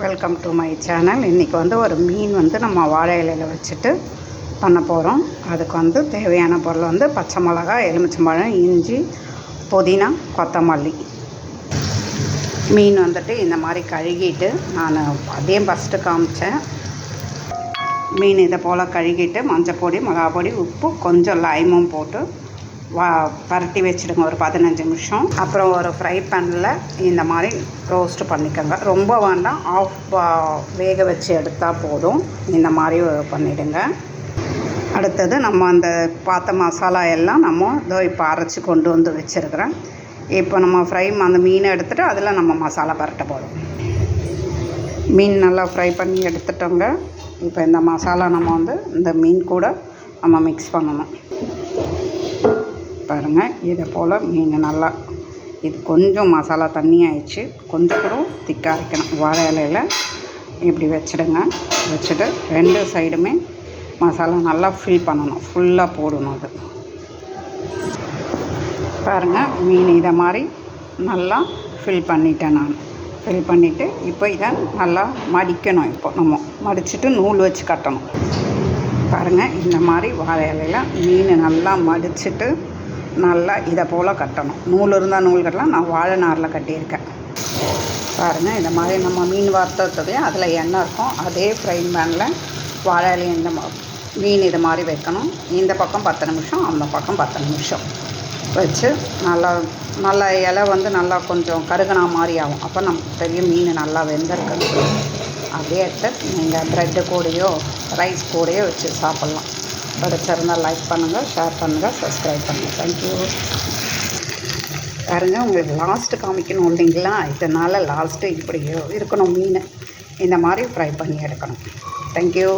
Welcome to my channel. இன்றைக்கி ஒரு மீன் நம்ம வாழை இலையில் வச்சுட்டு பண்ண போகிறோம். அதுக்கு தேவையான பொருள் பச்சை மிளகாய், எலுமிச்சம்பழம், இஞ்சி, புதினா, கொத்தமல்லி. மீன் இந்த மாதிரி கழுகிட்டு நான் அதையும் ஃபஸ்ட்டு காமிச்சேன். மீன் இதை போல் கழுகிட்டு மஞ்சள் பொடி, மிளகா பொடி, உப்பு, கொஞ்சம் லைமும் போட்டு பரட்டி வச்சுடுங்க ஒரு 15 நிமிஷம். அப்புறம் ஒரு ஃப்ரை பேனில் இந்த மாதிரி ரோஸ்ட் பண்ணிக்கோங்க. ரொம்ப வேண்டாம், ஆஃப் வேக வச்சு எடுத்தால் போதும். இந்த மாதிரி பண்ணிவிடுங்க. அடுத்தது நம்ம அந்த பார்த்த மசாலா எல்லாம் இப்போ அரைச்சி கொண்டு வச்சுருக்கிறேன். இப்போ நம்ம அந்த மீனை எடுத்துகிட்டு அதில் நம்ம மசாலா பரட்ட போகிறோம். மீன் நல்லா ஃப்ரை பண்ணி எடுத்துட்டோங்க. இப்போ இந்த மசாலா நம்ம இந்த மீன் கூட நம்ம மிக்ஸ் பண்ணணும். பாருங்கள், இதை போல் மீன் நல்லா இது கொஞ்சம் மசாலா தண்ணி ஆயிடுச்சு, கொஞ்சம் கூட திக்காக வைக்கணும். வாழை இலையில் இப்படி வச்சுடுங்க. வச்சுட்டு 2 சைடுமே மசாலா நல்லா ஃபில் பண்ணணும், ஃபுல்லாக போடணும். அது பாருங்கள், மீன் இதை மாதிரி நல்லா ஃபில் பண்ணிட்டேன் நான். ஃபில் பண்ணிவிட்டு இப்போ இதை நல்லா மடிக்கணும். இப்போ நம்ம மடிச்சுட்டு நூல் வச்சு கட்டணும். பாருங்கள், இந்த மாதிரி வாழை இலையில் மீன் நல்லா மடிச்சுட்டு நல்லா இதை போல் கட்டணும். நூல் இருந்தால் நூல் கட்டலாம், நான் வாழை நாரில் கட்டியிருக்கேன். பாருங்கள், இந்த மாதிரி நம்ம மீன் வறுத்ததையும் அதில் எண்ணெய் இருக்கும். அதே ஃப்ரை பேனில் வாழை இலையும் இந்த மீன் இது மாதிரி வைக்கணும். இந்த பக்கம் 10 நிமிஷம், அந்த பக்கம் 10 நிமிஷம் வச்சு நல்லா இலை நல்லா கொஞ்சம் கருகுனா மாதிரி ஆகும். அப்போ நமக்கு தெரியும் மீன் நல்லா வெந்திருக்குது. அப்படியே எடுத்து நீங்கள் ப்ரெட்டு கூடயோ ரைஸ் கூடயோ வச்சு சாப்பிட்லாம். பிடிச்சிருந்தால் லைக் பண்ணுங்கள், ஷேர் பண்ணுங்கள், சப்ஸ்கிரைப் பண்ணுங்கள். தேங்க்யூ. பாருங்கள், உங்களுக்கு லாஸ்ட்டு காமிக்கணும் இல்லைங்களா? இதனால் லாஸ்ட்டு இப்படி இருக்கணும். மீன் இந்த மாதிரி ஃப்ரை பண்ணி எடுக்கணும். தேங்க்யூ.